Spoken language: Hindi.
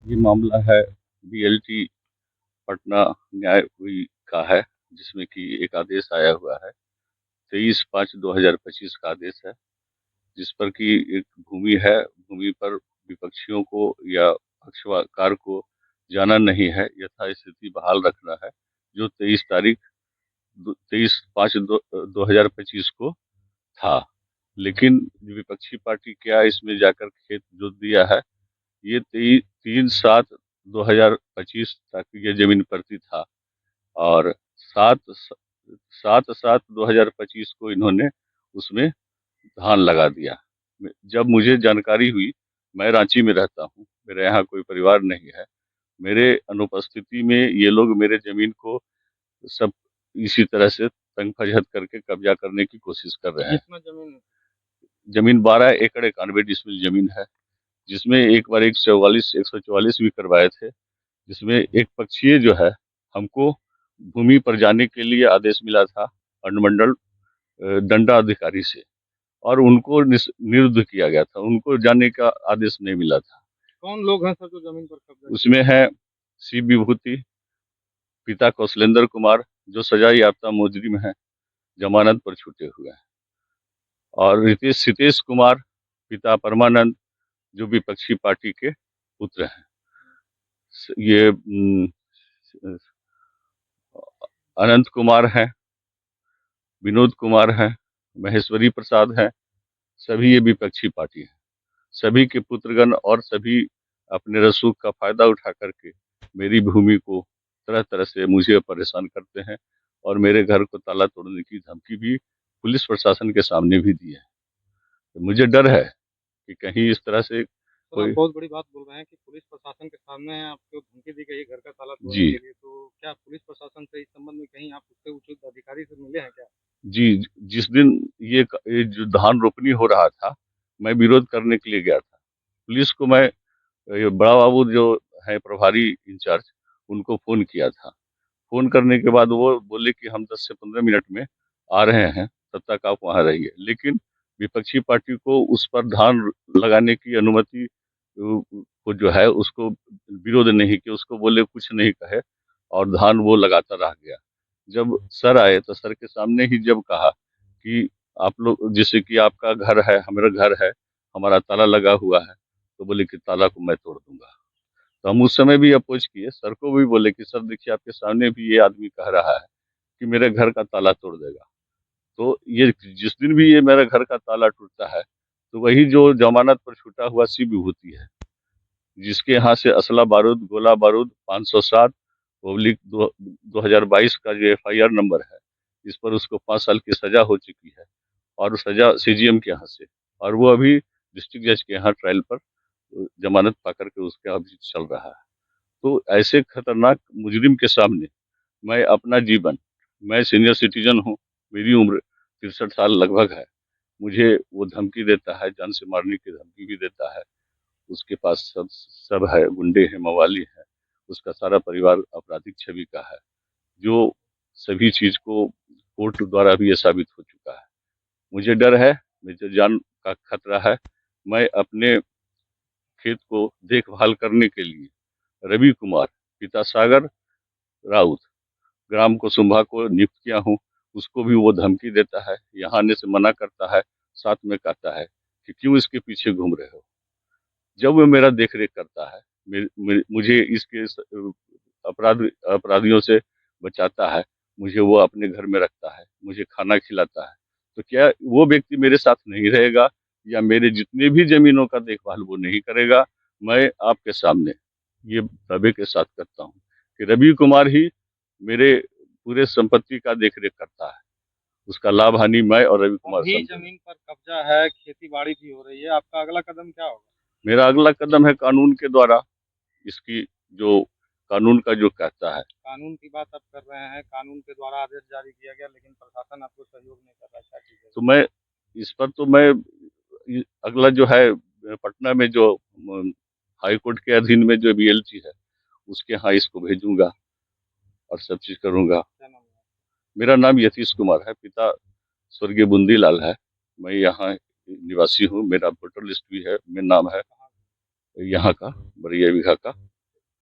ये मामला है बीएलटी पटना न्याय हुई का है, जिसमें कि एक आदेश आया हुआ है 23/5/2025 का आदेश है, जिस पर कि एक भूमि है। भूमि पर विपक्षियों को या पक्षकार को जाना नहीं है, यथास्थिति बहाल रखना है, जो 23/5/2025 को था। लेकिन विपक्षी पार्टी क्या इसमें जाकर खेत जोत दिया है। ये 3/7/2025 तक ये जमीन परती था, और 7/7/2025 को इन्होंने उसमें धान लगा दिया। जब मुझे जानकारी हुई, मैं रांची में रहता हूँ, मेरे यहाँ कोई परिवार नहीं है, मेरे अनुपस्थिति में ये लोग मेरे जमीन को सब इसी तरह से तंग फजहत करके कब्जा करने की कोशिश कर रहे हैं। कितना जमीन है? जमीन 12 एकड़ 91 डिसमिल जमीन है, जिसमें एक बार 144 भी करवाए थे, जिसमें एक पक्षीय जो है, हमको भूमि पर जाने के लिए आदेश मिला था अनुमंडल दंडाधिकारी से, और उनको निरुद्ध किया गया था, उनको जाने का आदेश नहीं मिला था। कौन लोग हैं सर जो जमीन पर कब्जा उसमें है सी विभूति, पिता कौशलेंद्र कुमार, जो सजा याफ्ता मुजरिम है, जमानत पर छूटे हुए हैं, और रितेश सितेश कुमार, पिता परमानंद, जो विपक्षी पार्टी के पुत्र हैं। ये अनंत कुमार है, विनोद कुमार है, महेश्वरी प्रसाद है, सभी ये विपक्षी पार्टी है। सभी के पुत्रगण और सभी अपने रसूख का फायदा उठा करके मेरी भूमि को तरह तरह से मुझे परेशान करते हैं, और मेरे घर को ताला तोड़ने की धमकी भी पुलिस प्रशासन के सामने भी दी है। तो मुझे डर है कि कहीं इस तरह से सर, आप कोई। बहुत बड़ी बात बोल रहे हैं कि पुलिस प्रशासन के सामने आपको धमकी दी गई है घर का ताला तोड़ने जी के लिए, तो क्या पुलिस प्रशासन से इस संबंध में कहीं आप उससे उचित अधिकारी से मिले हैं क्या? जी, जिस दिन ये जो धान रोपनी हो रहा था, मैं विरोध करने के लिए गया था। पुलिस को मैं, ये बड़ा बाबू जो है प्रभारी इंचार्ज, उनको फोन किया था। फोन करने के बाद वो बोले कि हम 10 से 15 मिनट में आ रहे हैं, तब तक आप वहाँ रहिए। लेकिन विपक्षी पार्टी को उस पर धान लगाने की अनुमति को जो है उसको विरोध नहीं किया, उसको बोले कुछ नहीं कहे, और धान वो लगाता रह गया। जब सर आए तो सर के सामने ही जब कहा कि आप लोग, जैसे कि आपका घर है, हमारा घर है, हमारा ताला लगा हुआ है, तो बोले कि ताला को मैं तोड़ दूंगा। तो हम उस समय भी अपोज किए, सर को भी बोले कि सर देखिए, आपके सामने भी ये आदमी कह रहा है कि मेरे घर का ताला तोड़ देगा। तो ये जिस दिन भी ये मेरे घर का ताला टूटता है, तो वही जो जमानत पर छूटा हुआ शिव विभूति है, जिसके यहाँ से असला बारूद, गोला बारूद 507/2022 का जो एफआईआर नंबर है, इस पर उसको 5 साल की सजा हो चुकी है, और सजा सीजीएम के यहाँ से, और वो अभी डिस्ट्रिक्ट जज के यहाँ ट्रायल पर जमानत पा करके उसका अभी चल रहा है। तो ऐसे खतरनाक मुजरिम के सामने मैं अपना जीवन, मैं सीनियर सिटीजन हूँ, मेरी उम्र 63 साल लगभग है, मुझे वो धमकी देता है, जान से मारने की धमकी भी देता है। उसके पास सब सब है, गुंडे हैं, मवाली है, उसका सारा परिवार आपराधिक छवि का है, जो सभी चीज को कोर्ट द्वारा भी ये साबित हो चुका है। मुझे डर है, मुझे जान का खतरा है। मैं अपने खेत को देखभाल करने के लिए रवि कुमार, पिता सागर राउत, ग्राम कुसुम्भा को नियुक्त किया हूँ। उसको भी वो धमकी देता है, यहाँ आने से मना करता है, साथ में कहता है कि क्यों इसके पीछे घूम रहे हो। जब वो मेरा देख रेख करता है, मुझे इसके अपराधियों से बचाता है, मुझे वो अपने घर में रखता है, मुझे खाना खिलाता है, तो क्या वो व्यक्ति मेरे साथ नहीं रहेगा, या मेरे जितने भी जमीनों का देखभाल वो नहीं करेगा। मैं आपके सामने ये दावे के साथ करता हूँ कि रवि कुमार ही मेरे पूरे संपत्ति का देख रेख करता है, उसका लाभ हानि मैं और रवि कुमार अभी समझेंगे। जमीन पर कब्जा है, खेती बाड़ी भी हो रही है, आपका अगला कदम क्या होगा? मेरा अगला कदम है कानून के द्वारा, इसकी जो कानून का जो कहता है। कानून की बात आप कर रहे हैं, कानून के द्वारा आदेश जारी किया गया, लेकिन प्रशासन आपको सहयोग नहीं कर रहा है, क्या कीजिएगा? तो मैं इस पर तो मैं अगला जो है, पटना में जो हाई कोर्ट के अधीन में जो बीएलटी है, उसके यहाँ इसको भेजूंगा और सब चीज करूंगा। क्या नाम है? मेरा नाम यतीश कुमार है, पिता स्वर्गीय बुंदीलाल है। मैं यहाँ निवासी हूँ, मेरा वोटर लिस्ट भी है, मेरा नाम है यहाँ का बरिया बीघा का।